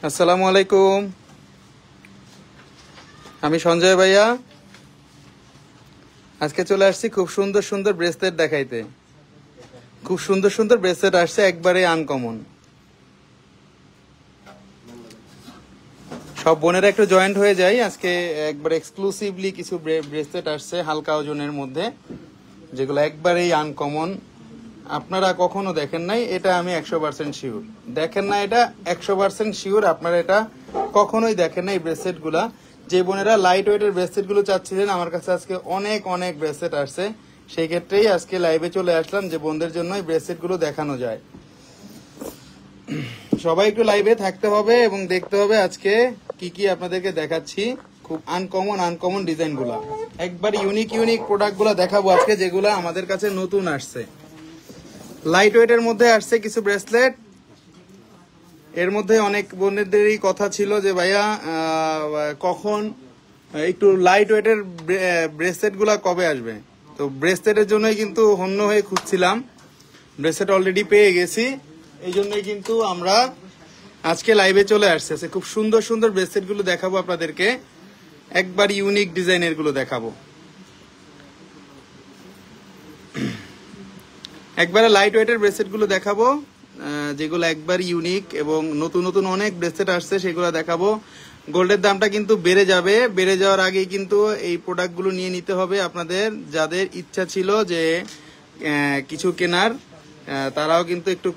আসসালামু আলাইকুম, আমি সঞ্জয় ভাইয়া। আজকে চলে আসছি খুব সুন্দর সুন্দর ব্রেসলেট দেখাইতে। খুব সুন্দর সুন্দর ব্রেসলেট আসছে, একবারে আনকমন। সব বোনেরা একটু জয়েন্ট হয়ে যায়। আজকে একবার এক্সক্লুসিভলি কিছু ব্রেসলেট আসছে হালকা ওজনের মধ্যে, যেগুলো একবারেই আনকমন, আপনারা কখনো দেখেন নাই। এটা আমি 100% শিওর দেখেন না, এটা 100% শিওর আপনারা এটা কখনোই দেখেন না। এই ব্রেসলেট গুলা, যে বোনেরা লাইট ওয়েটের ব্রেসলেট গুলো চাচ্ছিলেন, আমার কাছে আজকে অনেক অনেক ব্রেসলেট আসছে। সেই ক্ষেত্রেই আজকে লাইভে চলে আসলাম, যে বোনদের জন্য এই ব্রেসলেট গুলো দেখানো যায়। সবাই একটু লাইভে থাকতে হবে এবং দেখতে হবে আজকে কি কি আপনাদেরকে দেখাচ্ছি। খুব আনকমন ডিজাইন গুলা, একবার ইউনিক ইউনিক প্রোডাক্ট গুলা দেখাবো আজকে, যেগুলা আমাদের কাছে নতুন আসছে। লাইট ওয়েটের মধ্যে আসছে কিছু ব্রেসলেট। এর মধ্যে অনেক বোনদেরই কথা ছিল যে ভাইয়া কখন একটু লাইট ওয়েটের ব্রেসলেট গুলা কবে আসবে। তো ব্রেসলেটের জন্যই কিন্তু হন্য হয়ে খুঁজছিলাম, ব্রেসলেট অলরেডি পেয়ে গেছি। এই জন্যই কিন্তু আমরা আজকে লাইভে চলে আসছে। খুব সুন্দর সুন্দর ব্রেসলেট গুলো দেখাবো আপনাদেরকে, একবার ইউনিক ডিজাইনের গুলো দেখাবো। একবারে লাইট ওয়েটের ব্রেসলেট গুলো দেখাবো, যেগুলো একবার ইউনিক এবং নতুন নতুন অনেক ব্রেসলেট আসছে, সেগুলো দেখাবো। গোল্ডের দামটা কিন্তু বেড়ে যাবে, বেড়ে যাওয়ার আগেই কিন্তু এই প্রোডাক্টগুলো নিয়ে নিতে হবে আপনাদের। যাদের ইচ্ছা ছিল যে কিছু কেনার, তারাও কিন্তু একটু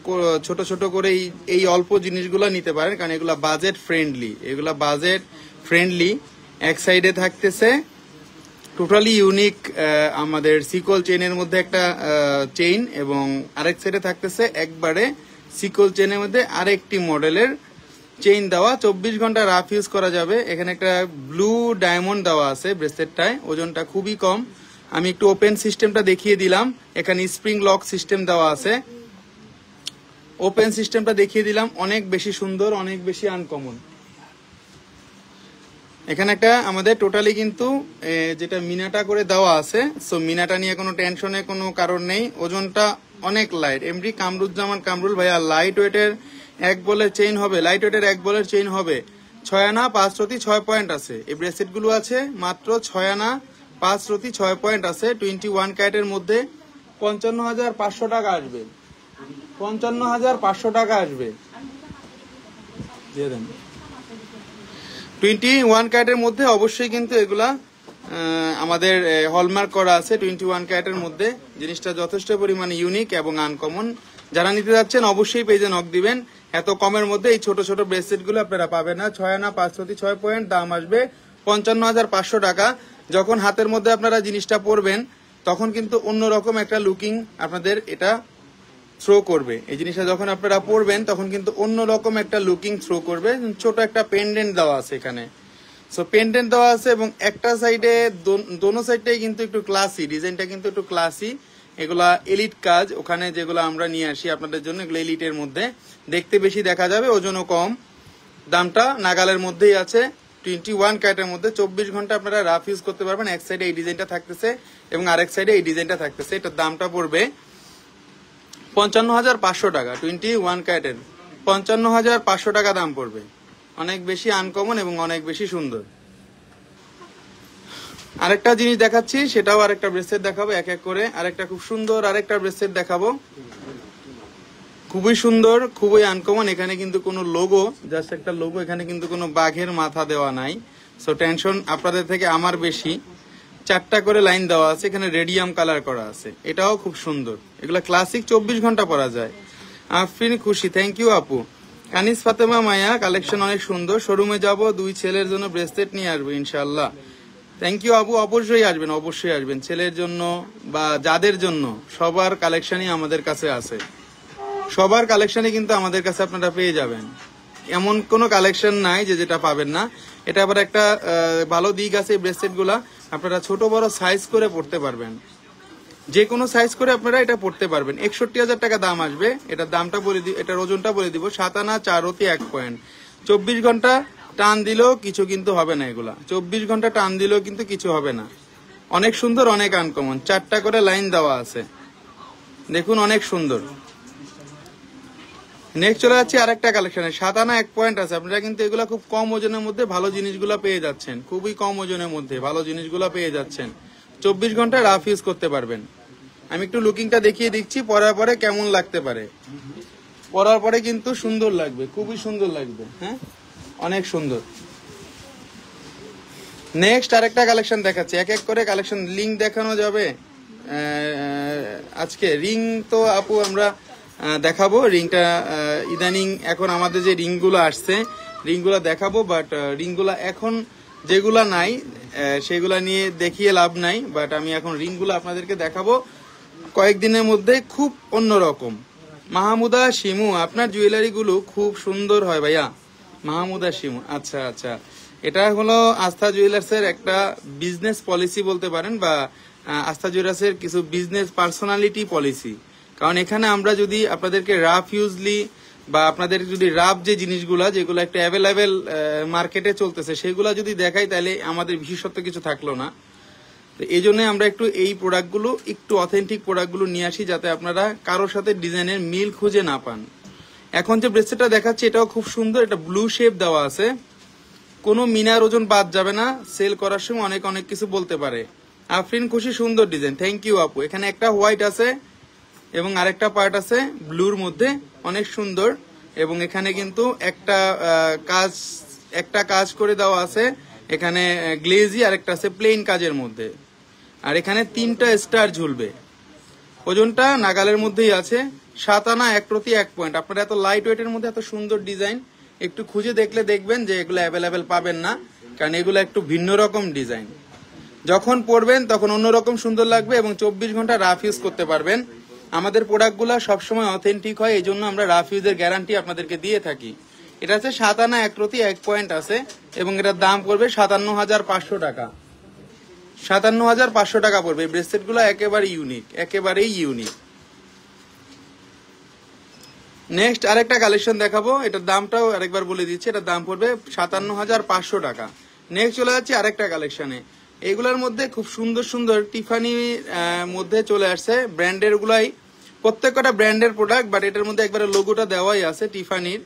ছোট ছোট করে এই অল্প জিনিসগুলো নিতে পারেন, কারণ এগুলা বাজেট ফ্রেন্ডলি। এক সাইডে থাকতেছে টোটালি ইউনিক আমাদের সিকল চেইনের মধ্যে একটা চেইন, এবং আরেক সাইডে থাকতেছে একবারে সিকল চেইনের মধ্যে আরেকটি মডেলের চেইন দেওয়া। 24 ঘন্টা রাফ ইউজ করা যাবে। এখানে একটা ব্লু ডায়মন্ড দেওয়া আছে ব্রেসলেটটায়, ওজনটা খুবই কম। আমি একটু ওপেন সিস্টেমটা দেখিয়ে দিলাম। এখানে স্প্রিং লক সিস্টেম দেওয়া আছে, ওপেন সিস্টেমটা দেখিয়ে দিলাম। অনেক বেশি সুন্দর, অনেক বেশি আনকমন। এখানে একটা আমাদের টোটালি কিন্তু যেটা মিনাটা করে দেওয়া আছে, সো মিনাটা নিয়ে কোনো টেনশনের কোনো কারণ নেই। ওজনটা অনেক লাইট। এমডি কামরুজ্জামান কামরুল ভাইয়া, লাইট ওয়েটের এক বলের চেইন হবে, লাইট ওয়েটের এক বলের চেইন হবে 6 আনা 5 রতি 6 পয়েন্ট আছে। এই ব্রেসলেট গুলো আছে মাত্র 6 আনা 5 রতি 6 পয়েন্ট আছে। 21 ক্যারেটের মধ্যে 55,500 টাকা আসবে, 55,500 টাকা আসবে। দিয়ে দেন 21 ক্যারেটের মধ্যে। অবশ্যই কিন্তু এগুলা আমাদের হলমার্ক করা আছে 21 ক্যারেটের মধ্যে। জিনিসটা যথেষ্ট পরিমাণে ইউনিক এবং আনকমন। যারা নিতে যাচ্ছেন অবশ্যই পেজে নক দিবেন। এত কমের মধ্যে এই ছোট ছোট ব্রেসলেট গুলো আপনারা পাবেন না। 6 আনা 5 রতি 6 পয়েন্ট, দাম আসবে 55,500 টাকা। যখন হাতের মধ্যে আপনারা জিনিসটা পরবেন, তখন কিন্তু অন্যরকম একটা লুকিং আপনাদের এটা থ্রো করবে। এই জিনিসটা যখন আপনারা পরবেন, তখন কিন্তু অন্যরকম একটা লুকিং থ্রো করবে। ছোট একটা পেন্ডেন্ট দেওয়া আছে এখানে, সো পেন্ডেন্ট দেওয়া আছে, এবং একটা সাইডে দোনো সাইডটাই কিন্তু একটু ক্লাসি, ডিজাইনটা কিন্তু একটু ক্লাসি। এগুলা এলিট কাজ, ওখানে যেগুলো আমরা নিয়ে আসি আপনাদের জন্য, এগুলো এলিটের মধ্যে দেখতে বেশি দেখা যাবে, ওজনও কম, দামটা নাগালের মধ্যেই আছে। 21 ক্যারেটের মধ্যে 24 ঘন্টা আপনারা রাফ ইউজ করতে পারবেন। এক সাইডে এই ডিজাইনটা থাকতেছে এবং আরেক সাইডে এই ডিজাইনটা থাকতেছে। এটার দামটা পড়বে 55,500 টাকা। 21 ক্যারেটের 55,500 টাকা দাম পড়বে। অনেক বেশি আনকমন এবং অনেক বেশি সুন্দর। আরেকটা জিনিস দেখাচ্ছি, সেটাও আরেকটা ব্রেসলেট দেখাবো এক এক করে। আরেকটা খুব সুন্দর আরেকটা ব্রেসলেট দেখাবো, খুবই সুন্দর, খুবই আনকমন। এখানে কিন্তু কোনো লোগো, জাস্ট একটা লোগো, এখানে কিন্তু কোনো বাঘের মাথা দেওয়া নাই। সো টেনশন আপনাদের থেকে আমার বেশি। 4টা করে লাইন দেওয়া আছে, এখানে রেডিয়াম কালার করা আছে, এটাও খুব সুন্দর। এগুলা ক্লাসিক, 24 ঘন্টা পরা যায়। আফরিন খুশি, থ্যাংক ইউ আপু। কানিস ফাতেমা মায়া, কালেকশন অনেক সুন্দর, শোরুমে যাব, 2 ছেলের জন্য ব্রেসলেট নিয়ে আসবো ইনশাল্লাহ। থ্যাংক ইউ আপু, অবশ্যই আসবেন, অবশ্যই আসবেন। ছেলের জন্য বা যাদের জন্য, সবার কালেকশনই আমাদের কাছে আছে, সবার কালেকশনই কিন্তু আমাদের কাছে আপনারা পেয়ে যাবেন। এমন কোনো কালেকশন নাই যে যেটা পাবেন না। এটা আবার একটা ভালো দিক আছে, ব্রেসলেট গুলা আপনারা ছোট বড় সাইজ করে পড়তে পারবেন, যে কোনো সাইজ করে আপনারা এটা পড়তে পারবেন। 61,000 টাকা দাম আসবে। এটার দামটা বলে দিব, এটার ওজনটা বলে দিব 7 আনা 4 রতি 1 পয়েন্ট। 24 ঘন্টা টান দিলেও কিছু কিন্তু হবে না, এগুলা 24 ঘন্টা টান দিলেও কিন্তু কিছু হবে না। অনেক সুন্দর, অনেক আনকমন। 4টা করে লাইন দেওয়া আছে, দেখুন অনেক সুন্দর। নেক্সট চলে যাচ্ছে আরেকটা কালেকশনে, 7 আনা 1 পয়েন্ট আছে। আপনারা কিন্তু এগুলা খুব কম ওজনের মধ্যে ভালো জিনিসগুলো পেয়ে যাচ্ছেন, খুবই কম ওজনের মধ্যে ভালো জিনিসগুলো পেয়ে যাচ্ছেন। 24 ঘন্টা রাফ ইউজ করতে পারবেন। আমি একটু লুকিংটা দেখিয়ে দিচ্ছি, পরার পরে কেমন লাগতে পারে। পরার পরে কিন্তু সুন্দর লাগবে, খুবই সুন্দর লাগবে, হ্যাঁ অনেক সুন্দর। নেক্সট আরেকটা কালেকশন দেখাচ্ছি, এক এক করে কালেকশন লিঙ্ক দেখানো যাবে আজকে। রিং তো আপু আমরা দেখাবো, রিংটা ইদানিং এখন আমাদের যে রিংগুলো আসছে রিংগুলো দেখাবো, বাট রিংগুলো এখন যেগুলা নাই সেগুলা নিয়ে দেখিয়ে লাভ নাই। বাট আমি এখন রিংগুলো আপনাদেরকে দেখাবো কয়েকদিনের মধ্যে, খুব অন্যরকম। মাহমুদা শিমু, আপনার জুয়েলারি গুলো খুব সুন্দর হয় ভাইয়া। মাহমুদা শিমু, আচ্ছা আচ্ছা, এটা হলো আস্থা জুয়েলার্সের একটা বিজনেস পলিসি বলতে পারেন, বা আস্থা জুয়েলার্সের কিছু বিজনেস পার্সোনালিটি পলিসি। কারণ এখানে আমরা যদি আপনাদেরকে রাফ ইউজলি বা আপনাদের যদি রাফ যে জিনিসগুলা যেগুলো একটা অ্যাভেলেবেল মার্কেটে চলতেছে সেগুলা যদি দেখাই, তাহলে আমাদের বিশেষত্ব কিছু থাকলো না। তো এই জন্য আমরা একটু এই প্রোডাক্টগুলো একটু অথেন্টিক প্রোডাক্টগুলো নিয়ে আসি, যাতে আপনারা কারোর সাথে ডিজাইনের মিল খুঁজে না পান। এখন যে ব্রেসলেটটা দেখাচ্ছি এটাও খুব সুন্দর, এটা ব্লু শেপ দেওয়া আছে, কোনো মিনার ওজন বাদ যাবে না। সেল করার সময় অনেক অনেক কিছু বলতে পারে। আফরিন খুশি, সুন্দর ডিজাইন, থ্যাংক ইউ আপু। এখানে একটা হোয়াইট আছে এবং আরেকটা পার্ট আছে ব্লুর মধ্যে, অনেক সুন্দর। এবং এখানে কিন্তু একটা কাজ করে দেওয়া আছে, এখানে গ্লেজি, আর একটা আছে প্লেন কাজের মধ্যে। আর এখানে 3টা স্টার ঝুলবে। ওজনটা নাগালের মধ্যেই আছে, 7 আনা 1 পয়েন্ট। আপনারা এত লাইট ওয়েটের মধ্যে এত সুন্দর ডিজাইন একটু খুঁজে দেখলে দেখবেন যে এগুলো অ্যাভেলেবেল পাবেন না, কারণ এগুলো একটু ভিন্ন রকম ডিজাইন। যখন পরবেন তখন অন্যরকম সুন্দর লাগবে এবং 24 ঘন্টা রাফ ইউজ করতে পারবেন। আমাদের প্রোডাক্টগুলো সবসময় অথেন্টিক হয়, এই জন্য আমরা রাফ ইউজের গ্যারান্টি আপনাদেরকে দিয়ে থাকি। এটা হচ্ছে 7 আনা 1 পয়েন্ট আছে এবং এটার দাম পড়বে 57,500 টাকা। 57,500 টাকা পড়বে। এই ব্রেসলেটগুলো একেবারে ইউনিক, একেবারেই ইউনিক। নেক্সট আরেকটা কালেকশন দেখাবো, এটার দামটাও আরেকবার বলে দিচ্ছি, এটার দাম পড়বে 57,500 টাকা। নেক্সট চলে যাচ্ছে আরেকটা কালেকশনে। এইগুলোর মধ্যে খুব সুন্দর সুন্দর টিফানি মধ্যে চলে আসছে, ব্র্যান্ডের গুলাই, প্রত্যেকটা ব্র্যান্ডের প্রোডাক্ট, বাট এটার মধ্যে একবারে লোগোটা দেওয়াই আছে টিফানির।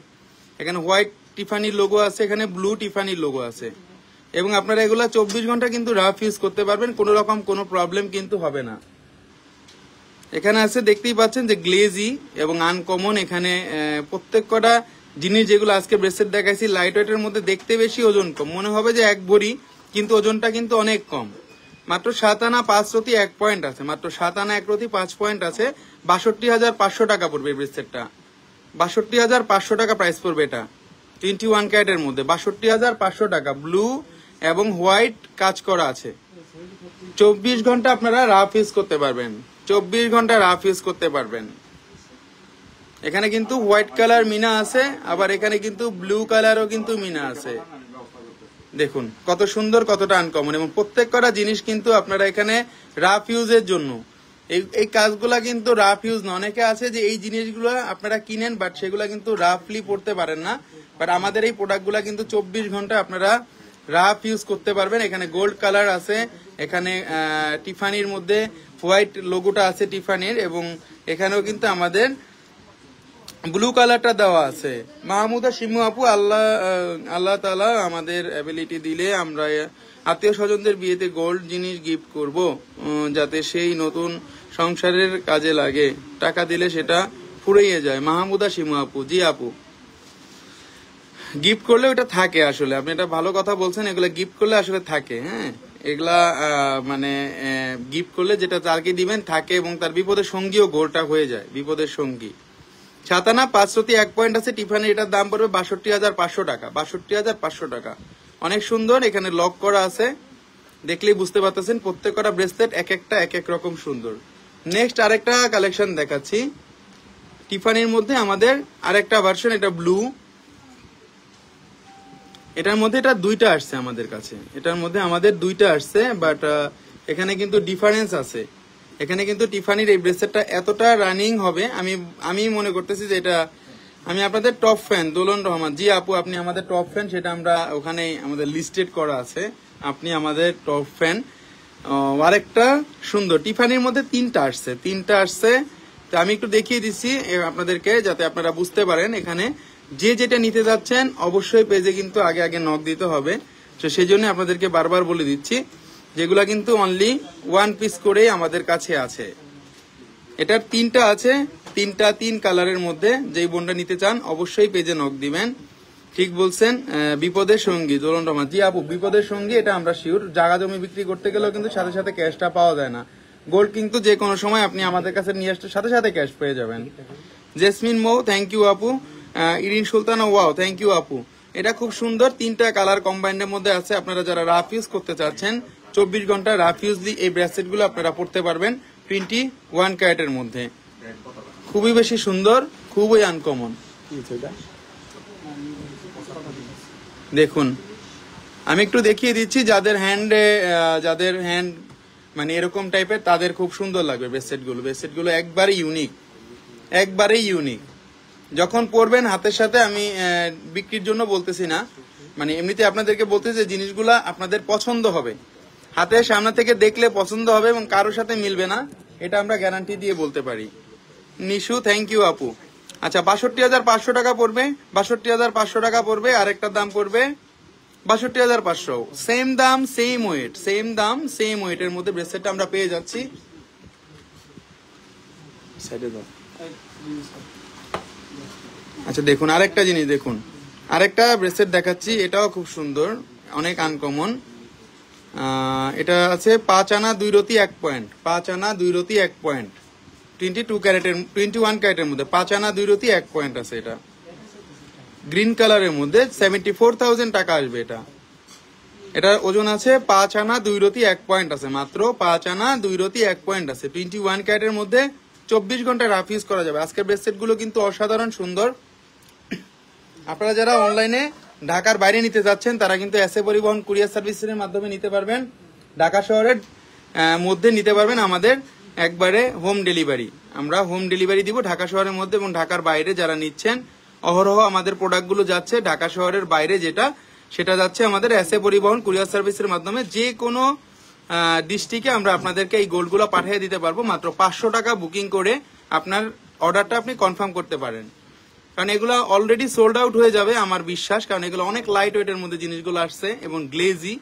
এখানে হোয়াইট টিফানির লোগো আছে, এখানে ব্লু টিফানির লোগো আছে। এবং আপনারা এগুলা 24 ঘন্টা কিন্তু রাফ ইউজ করতে পারবেন, কোনো রকম কোনো প্রবলেম কিন্তু হবে না। এখানে আছে দেখতেই পাচ্ছেন যে গ্লেজি এবং আনকমন। এখানে প্রত্যেক কটা জিনিস যেগুলো আজকে ব্রেসলেট দেখাইছি লাইট ওয়েটের মধ্যে, দেখতে বেশি ওজন কম, মনে হবে যে 1 ভরি, কিন্তু ওজনটা কিন্তু অনেক কম। মাত্র 7 আনা 5 পয়েন্ট আছে, মাত্র 7 আনা 5 পয়েন্ট আছে। 62,500 টাকা পড়বে এই ব্রেসলেটটা, 62,500 টাকা প্রাইস পড়বে। এটা 21 ক্যারেটের মধ্যে 62,500 টাকা, ব্লু এবং হোয়াইট কাজ করা আছে। 24 ঘন্টা আপনারা রাফ ইউজ করতে পারবেন, 24 ঘন্টা রাফ ইউজ করতে পারবেন। এখানে কিন্তু হোয়াইট কালার মিনা আছে, আবার এখানে কিন্তু ব্লু কালারও কিন্তু মিনা আছে। দেখুন কত সুন্দর, কতটা আনকমন, এবং প্রত্যেক কটা জিনিস কিন্তু আপনারা এখানে রাফ ইউজের জন্য। এই কাজগুলা কিন্তু রাফ ইউজ না। অনেকে আছে যে এই জিনিসগুলো আপনারা কিনেন, বাট সেগুলা কিন্তু রাফলি পড়তে পারেন না। বাট আমাদের এই প্রোডাক্টগুলা কিন্তু 24 ঘন্টা আপনারা রাফ ইউজ করতে পারবেন। এখানে গোল্ড কালার আছে, এখানে টিফানির মধ্যে হোয়াইট লোগোটা আছে টিফানির, এবং এখানেও কিন্তু আমাদের ব্লু কালারটা দেওয়া আছে। মাহমুদা শিমু আপু, আল্লাহ তাআলা আমাদের অ্যাবিলিটি দিলে আমরা আত্মীয় স্বজনদের বিয়েতে গোল্ড জিনিস গিফট করব, যাতে সেই নতুন সংসারের কাজে লাগে। টাকা দিলে সেটা ফুরিয়ে যায়। মাহমুদা শিমু আপু, জি আপু, গিফট করলে ওটা থাকে। আসলে আপনি এটা ভালো কথা বলছেন, এগুলা গিফট করলে আসলে থাকে। হ্যাঁ, এগুলা মানে গিফট করলে যেটা তারকে দিবেন থাকে, এবং তার বিপদের সঙ্গীও গোলটা হয়ে যায়, বিপদের সঙ্গী। 7 আনা 5 পয়েন্ট আছে টিফানি, এটার দাম পড়বে 62,500 টাকা, 62,500 টাকা। অনেক সুন্দর, এখানে লক করা আছে, দেখলেই বুঝতে পারতেছেন। প্রত্যেকটা ব্রেসলেট এক একটা এক এক রকম সুন্দর। নেক্সট আরেকটা কালেকশন দেখাচ্ছি টিফানির মধ্যে, আমাদের আরেকটা ভার্সন, এটা ব্লু। এটার মধ্যে এটা 2টা আসছে আমাদের কাছে, এটার মধ্যে আমাদের 2টা আসছে, বাট এখানে কিন্তু ডিফারেন্স আছে। এখানে কিন্তু টিফানির এই ব্রেসলেটটা এতটা রানিং হবে, আমি মনে করতেছি যে এটা, আমি আপনাদের টপ ফ্যান দোলন রহমান, জি আপু আপনি আমাদের টপ ফ্যান, সেটা আমরা ওখানে আমাদের লিস্টেড করা আছে, আপনি আমাদের টপ ফ্যান। আরেকটা সুন্দর টিফানির মধ্যে 3টা আসছে, তো আমি একটু দেখিয়ে দিচ্ছি আপনাদেরকে, যাতে আপনারা বুঝতে পারেন। এখানে যে যেটা নিতে যাচ্ছেন অবশ্যই পেজে কিন্তু আগে আগে নক দিতে হবে। তো সেই জন্য আপনাদেরকে বারবার বলে দিচ্ছি, যেগুলা কিন্তু অনলি 1 পিস করেই আমাদের কাছে আছে। এটার 3টা আছে, 3 কালারের মধ্যে। যেই বোনটা নিতে চান অবশ্যই পেজে নক দিবেন। ঠিক বলছেন, বিপদের সঙ্গী দোলন রহমান। জি আপু, বিপদের সঙ্গী, এটা আমরা শিওর। জায়গা জমি বিক্রি করতে গেলেও কিন্তু সাথে সাথে ক্যাশটা পাওয়া যায় না। গোল্ড কিন্তু যে কোনো সময় আপনি আমাদের কাছে নিয়ে আসতে সাথে সাথে ক্যাশ পেয়ে যাবেন। জেসমিন মৌ, থ্যাংক ইউ আপু। Irin Sultana, wow, thank you আপু। এটা খুব সুন্দর, 3টা কালার কম্বাইন্ডের মধ্যে আছে। আপনারা যারা রাফ ইউজ করতে চাচ্ছেন, 24 ঘন্টা রাফ ইউজলি এই ব্রেসলেট গুলো আপনারা পড়তে পারবেন 21 ক্যারেটের মধ্যে। খুবই বেশি সুন্দর, খুবই আনকমন। দেখুন, আমি একটু দেখিয়ে দিচ্ছি, যাদের হ্যান্ড মানে এরকম টাইপের, তাদের খুব সুন্দর লাগবে ব্রেসলেট গুলো একবারে ইউনিক। যখন পরবেন হাতের সাথে, আমি বিক্রির জন্য বলতেছি না, মানে এমনিতে আপনাদেরকে বলতেছি যে জিনিসগুলা আপনাদের পছন্দ হবে, হাতের সামনে থেকে দেখলে পছন্দ হবে এবং কারোর সাথে মিলবে না, এটা আমরা গ্যারান্টি দিয়ে বলতে পারি। নিশু, থ্যাংক ইউ আপু। আচ্ছা, 62,500 টাকা পড়বে, 62,500 টাকা পড়বে। আরেকটার দাম পড়বে 62,500। সেম দাম সেম ওয়েটের মধ্যে ব্রেসলেটটা আমরা পেয়ে যাচ্ছি। আচ্ছা দেখুন, আরেকটা জিনিস দেখুন, আরেকটা ব্রেসলেট দেখাচ্ছি, এটাও খুব সুন্দর, অনেক আনকমন। এটা আছে 5 আনা 2 রতি 1 পয়েন্ট, 5 আনা 2 রতি 1 পয়েন্ট, 21 ক্যারেটের মধ্যে 5 আনা 2 রতি 1 পয়েন্ট আছে। এটা গ্রিন কালারের মধ্যে 74,000 টাকা আসবে। এটার ওজন আছে 5 আনা 2 রতি 1 পয়েন্ট আছে, মাত্র 5 আনা 2 রতি 1 পয়েন্ট আছে। 21 ক্যারেটের মধ্যে 24 ঘন্টা রাফ ইউজ করা যাবে। আজকের ব্রেসলেট গুলো কিন্তু অসাধারণ সুন্দর। আপনারা যারা অনলাইনে ঢাকার বাইরে নিতে যাচ্ছেন, তারা কিন্তু এসএ পরিবহন কুরিয়ার সার্ভিসের মাধ্যমে নিতে পারবেন। ঢাকা শহরের মধ্যে নিতে পারবেন, আমাদের একবারে হোম ডেলিভারি, আমরা হোম ডেলিভারি দিব ঢাকা শহরের মধ্যে। এবং ঢাকার বাইরে যারা নিচ্ছেন, অহরহ আমাদের প্রোডাক্টগুলো যাচ্ছে ঢাকা শহরের বাইরে, সেটা যাচ্ছে আমাদের এসএ পরিবহন কুরিয়ার সার্ভিসের মাধ্যমে। যে কোনো ডিস্ট্রিক্টে আমরা আপনাদেরকে এই গোল্ডগুলো পাঠিয়ে দিতে পারবো। মাত্র 500 টাকা বুকিং করে আপনার অর্ডারটা আপনি কনফার্ম করতে পারেন, কারণ এগুলো অলরেডি সোল্ড আউট হয়ে যাবে আমার বিশ্বাস, কারণ এগুলো অনেক লাইট ওয়েটের মধ্যে জিনিসগুলো আসছে এবং গ্লেজি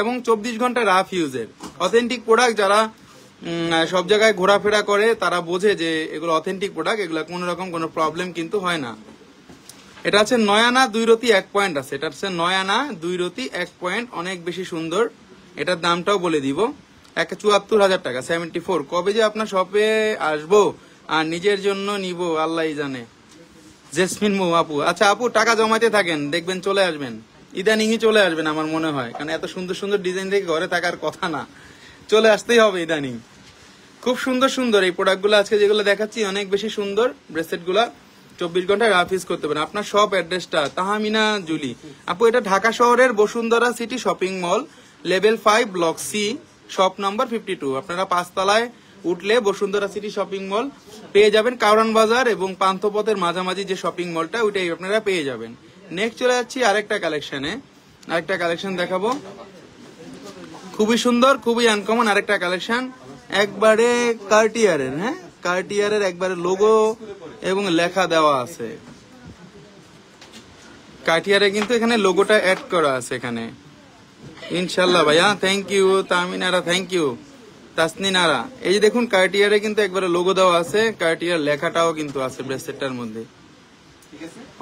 এবং 24 ঘন্টা রাফ ইউজের অথেন্টিক প্রোডাক্ট। যারা সব জায়গায় ঘোরাফেরা করে তারা বোঝে যে এগুলো অথেন্টিক প্রোডাক্ট, এগুলো কোনো রকম কোনো প্রবলেম কিন্তু হয় না। এটা আছে 9 আনা 2 রতি 1 পয়েন্ট আছে, এটা হচ্ছে 9 আনা 2 রতি 1 পয়েন্ট, অনেক বেশি সুন্দর। এটার দামটাও বলে দিব, 74,000 টাকা, 74। কবে যে আপনার শপে আসবো আর নিজের জন্য নিব আল্লাহ জানে। জেসমিন মৌ আপু, আচ্ছা আপু টাকা জমাইতে থাকেন, দেখবেন চলে আসবেন, ইদানিংই চলে আসবেন আমার মনে হয়, কারণ এত সুন্দর সুন্দর ডিজাইন দেখে ঘরে থাকার কথা না, চলে আসতেই হবে ইদানিং। খুব সুন্দর সুন্দর এই প্রোডাক্টগুলো আজকে যেগুলো দেখাচ্ছি, অনেক বেশি সুন্দর ব্রেসলেট গুলা। 24 ঘন্টা রাফ ইউজ করতে পারেন। আপনার শপ অ্যাড্রেসটা? তাহমিনা জুলি আপু, এটা ঢাকা শহরের Bashundhara city shopping mall, level 5 block C, shop number 52। আপনারা 5 তলায় উঠলে বসুন্ধরা সিটি শপিং মল পেয়ে যাবেন। কাউরান বাজার এবং পান্থপথের মাঝামাঝি যে শপিং মলটা, ওইটাই আপনারা পেয়ে যাবেন। নেক্সট চলে যাচ্ছি আরেকটা কালেকশন দেখাবো, খুবই সুন্দর, খুবই আনকমন আরেকটা কালেকশন, একবারে কার্টিয়ারের। হ্যাঁ, কার্টিয়ারের একবারে লোগো এবং লেখা দেওয়া আছে। কার্টিয়ারে কিন্তু এখানে লোগোটা অ্যাড করা আছে এখানে, ইনশাল্লাহ ভাইয়া, থ্যাংক ইউ। তামিনারা, থ্যাংক ইউ। তাসনিনারা, এই যে দেখুন কার্টিয়ারে কিন্তু একবারে লোগো দেওয়া আছে, কার্টিয়ার লেখাটাও কিন্তু আছে ব্রেসলেটটার মধ্যে।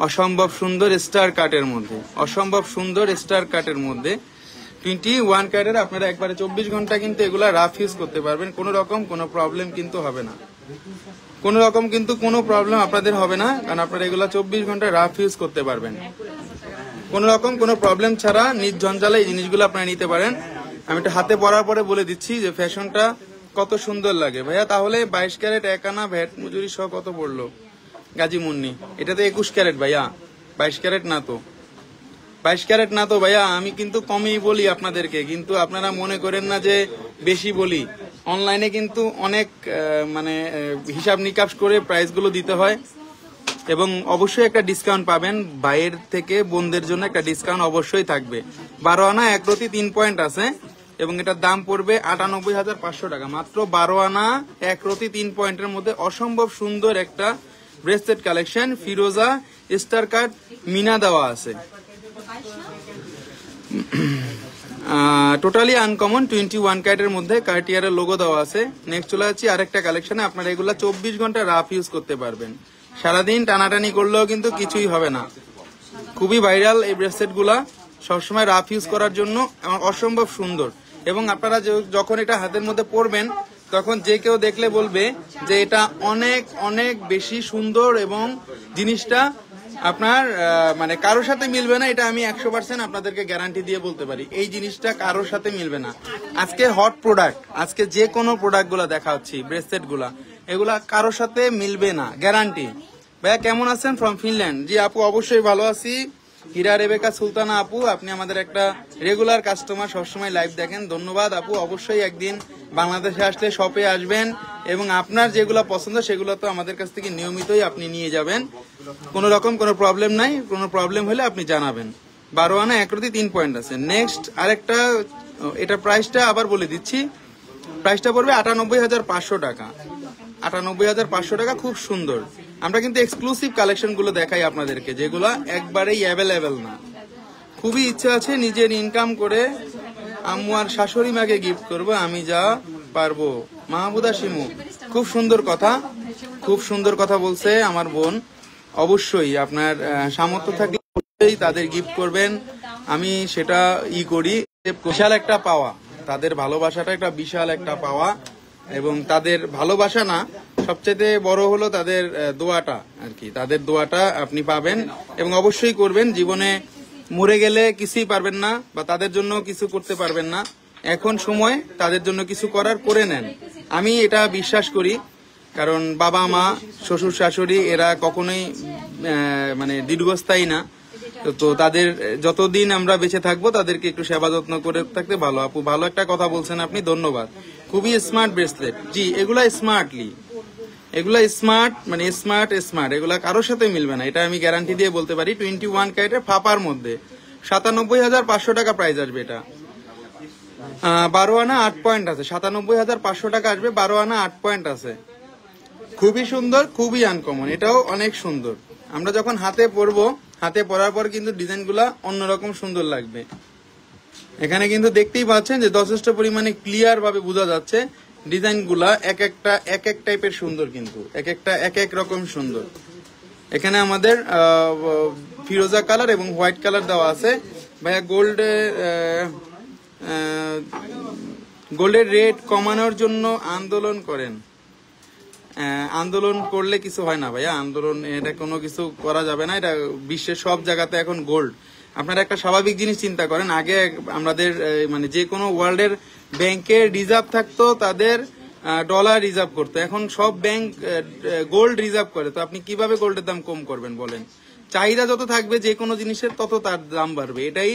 অসম্ভব সুন্দর স্টার কাটের মধ্যে, 21 ক্যারেটের আপনারা একবারে 24 ঘন্টা কিন্তু এগুলা রাফ ইউজ করতে পারবেন। কোনো রকম কোনো প্রবলেম কিন্তু হবে না, কোনো প্রবলেম আপনাদের হবে না, কারণ আপনারা এগুলা 24 ঘন্টা রাফ ইউজ করতে পারবেন। কোনো রকম কোনো প্রবলেম ছাড়া নির্ঝঞ্ঝালে এই জিনিসগুলো আপনারা নিতে পারেন। আমি একটু হাতে পরার পরে বলে দিচ্ছি যে ফ্যাশনটা কত সুন্দর লাগে। ভাইয়া তাহলে 22 ক্যারেট 1 আনা ভ্যাট মজুরি সহ কত পড়লো? গাজী মুন্নি, এটা তো 21 ক্যারেট ভাইয়া, 22 ক্যারেট না তো, 22 ক্যারেট না তো ভাইয়া। আমি কিন্তু কমই বলি আপনাদেরকে, কিন্তু আপনারা মনে করেন না যে বেশি বলি। অনলাইনে কিন্তু অনেক মানে হিসাব নিকাশ করে প্রাইসগুলো দিতে হয়, এবং অবশ্যই একটা ডিসকাউন্ট পাবেন ভাইয়ের থেকে, বোনদের জন্য একটা ডিসকাউন্ট অবশ্যই থাকবে। 12 আনা 1 রতি 3 পয়েন্ট আছে এবং এটার দাম পড়বে 98,500 টাকা। মাত্র 12 আনা 1 রতি 3 পয়েন্টের মধ্যে অসম্ভব সুন্দর একটা ব্রেসলেট কালেকশন। ফিরোজা স্টার কাট মিনা দেওয়া আছে, টোটালি আনকমন 21 ক্যারেটের মধ্যে কার্টিয়ারের লোগো দেওয়া আছে। নেক্সট চলে যাচ্ছি আরেকটা কালেকশনে। আপনারা এগুলা 24 ঘন্টা রাফ ইউজ করতে পারবেন, সারাদিন টানাটানি করলেও কিন্তু কিছুই হবে না। খুবই ভাইরাল এই ব্রেসলেট গুলা, সবসময় রাফ ইউজ করার জন্য অসম্ভব সুন্দর। এবং আপনারা যখন এটা হাতের মধ্যে পরবেন তখন যে কেউ দেখলে বলবে যে এটা অনেক অনেক বেশি সুন্দর এবং জিনিসটা আপনার মানে কারোর সাথে মিলবে না। এটা আমি 100% আপনাদেরকে গ্যারান্টি দিয়ে বলতে পারি, এই জিনিসটা কারোর সাথে মিলবে না। আজকে হট প্রোডাক্ট, আজকে যে কোনো প্রোডাক্ট গুলা দেখা হচ্ছে ব্রেসলেট গুলা, এগুলা কারোর সাথে মিলবে না, গ্যারান্টি। ভাইয়া কেমন আছেন? From Finland. জি আপু অবশ্যই ভালো আছি। হীরা রেবেকা সুলতানা আপু, আপনি আমাদের একটা রেগুলার কাস্টমার, সবসময় লাইভ দেখেন, ধন্যবাদ আপু। অবশ্যই একদিন বাংলাদেশে আসলে শপে আসবেন এবং আপনার যেগুলো পছন্দ সেগুলো তো আমাদের কাছ থেকে নিয়মিতই আপনি নিয়ে যাবেন, কোনো রকম কোনো প্রবলেম নাই। কোনো প্রবলেম হলে আপনি জানাবেন। 12 আনা 1 রতি 3 পয়েন্ট আছে। নেক্সট আরেকটা, এটা প্রাইসটা আবার বলে দিচ্ছি, প্রাইসটা পড়বে 98,500 টাকা। 98,500 টাকা, খুব সুন্দর। আমরা কিন্তু এক্সক্লুসিভ কালেকশন গুলো দেখাই আপনাদেরকে, যেগুলো একবারেই অ্যাভেলেবেল না। খুবই ইচ্ছা আছে নিজের ইনকাম করে আম্মু আর শাশুড়ি মাকে গিফট করব, আমি যা পারবো। মাহবুদা শিমু, খুব সুন্দর কথা, খুব সুন্দর কথা বলছে আমার বোন। অবশ্যই আপনার সামর্থ্য থাকলে তাদের গিফট করবেন, আমি সেটা করি। বিশাল একটা পাওয়া, তাদের ভালোবাসাটা একটা বিশাল একটা পাওয়া। এবং তাদের ভালোবাসা না, সবচেয়ে বড় হলো তাদের দোয়াটা আর কি। তাদের দোয়াটা আপনি পাবেন এবং অবশ্যই করবেন। জীবনে মরে গেলে কিছুই পারবেন না বা তাদের জন্য কিছু করতে পারবেন না, এখন সময় তাদের জন্য কিছু করার, করে নেন। আমি এটা বিশ্বাস করি, কারণ বাবা মা শ্বশুর শাশুড়ি এরা কখনোই মানে দীর্ঘস্থায়ী না। তো তাদের যতদিন আমরা বেঁচে থাকবো তাদেরকে একটু সেবা যত্ন করে থাকতে ভালো। আপু ভালো একটা কথা বলছেন আপনি, ধন্যবাদ। খুবই স্মার্ট ব্রেসলেট। জি এগুলা স্মার্টলি, এগুলা স্মার্ট, মানে স্মার্ট স্মার্ট, এগুলা কারোর সাথে মিলবে না, এটা আমি গ্যারান্টি দিয়ে বলতে পারি। 21 ক্যারেটের ফাপার মধ্যে 97,500 টাকা প্রাইস আসবে। এটা 12 আনা 8 পয়েন্ট আছে। 97,500 টাকা আসবে, 12 আনা 8 পয়েন্ট আছে। খুবই সুন্দর, খুবই আনকমন, এটাও অনেক সুন্দর। আমরা যখন হাতে পরবো, হাতে পরার পর কিন্তু ডিজাইন গুলা অন্যরকম সুন্দর লাগবে। এখানে কিন্তু দেখতেই পাচ্ছেন যে যথেষ্ট পরিমাণে ক্লিয়ার ভাবে বোঝা যাচ্ছে ডিজাইন গুলা এক একটা এক এক টাইপের সুন্দর, কিন্তু এক একটা এক এক রকম সুন্দর। এখানে আমাদের ফিরোজা কালার এবং হোয়াইট কালার দেওয়া আছে। ভাইয়া গোল্ডের রেট কমানোর জন্য আন্দোলন করেন। আন্দোলন করলে কিছু হয় না ভাইয়া, আন্দোলন এটা কোনো কিছু করা যাবে না। এটা বিশ্বের সব জায়গাতে এখন গোল্ড। আপনারা একটা স্বাভাবিক জিনিস চিন্তা করেন, আগে আমাদের মানে যে কোনো ওয়ার্ল্ডের ব্যাংকে রিজার্ভ থাকতো, তাদের ডলার রিজার্ভ করতো, এখন সব ব্যাংক গোল্ড রিজার্ভ করে। তো আপনি কিভাবে গোল্ডের দাম কম করবেন বলেন? চাহিদা যত থাকবে যে কোনো জিনিসের, তত তার দাম বাড়বে, এটাই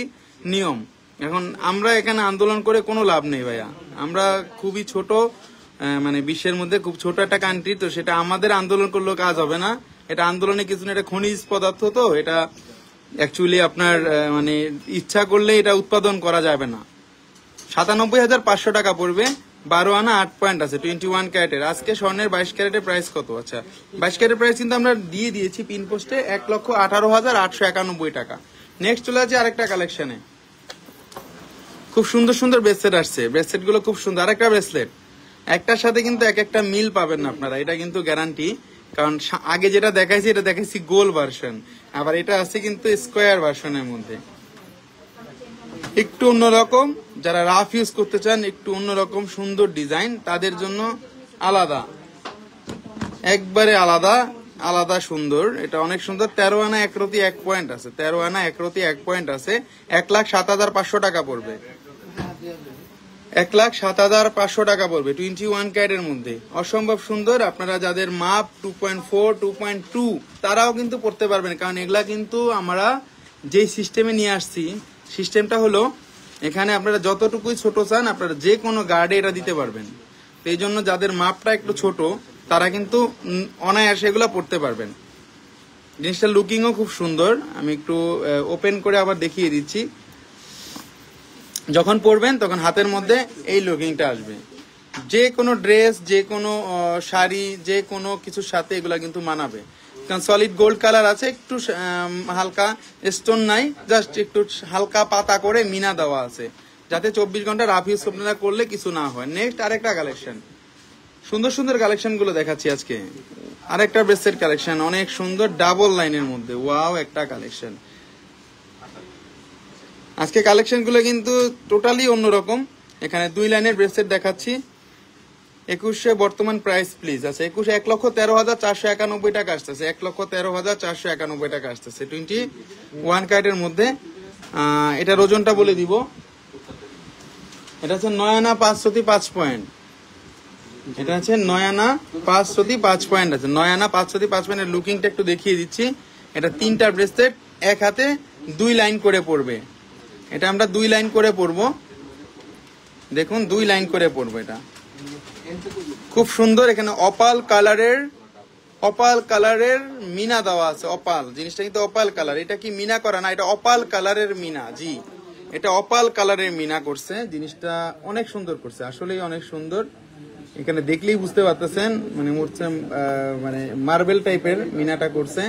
নিয়ম। এখন আমরা এখানে আন্দোলন করে কোনো লাভ নেই ভাইয়া। আমরা খুবই ছোট, মানে বিশ্বের মধ্যে খুব ছোট একটা কান্ট্রি, তো সেটা আমাদের আন্দোলন করলেও কাজ হবে না। এটা আন্দোলনে কিছু না, এটা খনিজ পদার্থ, তো এটা অ্যাকচুয়ালি আপনার মানে ইচ্ছা করলে এটা উৎপাদন করা যাবে না। 97,500 টাকা পড়বে, 12 আনা 8 পয়েন্ট আছে, 21 ক্যারেটের। আজকে স্বর্ণের 22 ক্যারেটের প্রাইস কত? আচ্ছা 22 ক্যারেটের প্রাইস কিন্তু আমরা দিয়ে দিয়েছি পিন পোস্টে, 1,18,891 টাকা। নেক্সট চলে আছে আরেকটা কালেকশনে, খুব সুন্দর সুন্দর ব্রেসলেট আসছে। ব্রেসলেট গুলো খুব সুন্দর। আরেকটা ব্রেসলেট, একটার সাথে কিন্তু এক একটা মিল পাবেন না আপনারা, এটা কিন্তু গ্যারান্টি। কারণ আগে যেটা দেখাইছি এটা দেখাইছি গোল ভার্সন, আবার এটা আছে কিন্তু স্কোয়ার ভার্সনের মধ্যে, একটু অন্যরকম। যারা রাফ ইউজ করতে চান, একটু অন্যরকম সুন্দর ডিজাইন, তাদের জন্য আলাদা, একবারে আলাদা আলাদা সুন্দর। এটা অনেক সুন্দর। 13 আনা 1 রতি 1 পয়েন্ট আছে, 13 আনা 1 রতি 1 পয়েন্ট আছে। 1,07,500 টাকা পড়বে, 1,07,500 টাকা পড়বে 21 ক্যারেটের মধ্যে। অসম্ভব সুন্দর। আপনারা যাদের মাপ 2.4, 2.2 তারাও কিন্তু পড়তে পারবেন, কারণ এগুলা কিন্তু আমরা যে সিস্টেমে নিয়ে আসছি, সিস্টেমটা হলো এখানে আপনারা যতটুকুই ছোট চান আপনারা যে কোনো গার্ডে এটা দিতে পারবেন। এই জন্য যাদের মাপটা একটু ছোট তারা কিন্তু অনায়াসে এগুলো পড়তে পারবেন। জিনিসটা লুকিংও খুব সুন্দর। আমি একটু ওপেন করে আবার দেখিয়ে দিচ্ছি। যখন পরবেন তখন হাতের মধ্যে এই লুকিংটা আসবে। যে কোনো ড্রেস, যে কোনো শাড়ি, যে কোনো কিছুর সাথে এগুলা কিন্তু মানাবে, কারণ সলিড গোল্ড কালার আছে, একটু হালকা স্টোন নাই, জাস্ট একটু হালকা পাতা করে মিনা দেওয়া আছে, যাতে 24 ঘন্টা রাফ ইউজ আপনারা করলে কিছু না হয়। নেক্সট আরেকটা কালেকশন, সুন্দর সুন্দর কালেকশন গুলো দেখাচ্ছি আজকে। আরেকটা ব্রেসলেট কালেকশন, অনেক সুন্দর ডাবল লাইনের মধ্যে, ওয়াও একটা কালেকশন। আজকে কালেকশন গুলো কিন্তু টোটালি অন্যরকম। এখানে 2 লাইনের ব্রেসলেট দেখাচ্ছি। 2100 বর্তমান প্রাইস প্লিজ আছে 1,13,491 টাকা আসতেছে, 1,13,491 টাকা আসতেছে 21 ক্যারেটের মধ্যে। এটার ওজনটা বলে দিব, এটা হচ্ছে 9 আনা 5 সতি 5 পয়েন্ট। এটা হচ্ছে 9 আনা 5 সতি 5 পয়েন্ট আছে, 9 আনা 5 সতি 5 পয়েন্টের লুকিংটা একটু দেখিয়ে দিচ্ছি। এটা 3টা ব্রেসলেট, এক হাতে 2 লাইন করে পড়বে। এটা আমরা 2 লাইন করে পরবো, দেখুন 2 লাইন করে পরবো। এটা খুব সুন্দর। এখানে অপাল কালারের মিনা দেওয়া আছে। অপাল জিনিসটা কিন্তু অপাল কালার, এটা কি মিনা করা না, এটা অপাল কালারের মিনা। জি, এটা অপাল কালারের মিনা করছে, জিনিসটা অনেক সুন্দর করছে, আসলেই অনেক সুন্দর। এখানে দেখলেই বুঝতে পারতেছেন, মানে মার্বেল টাইপের মিনাটা করছে।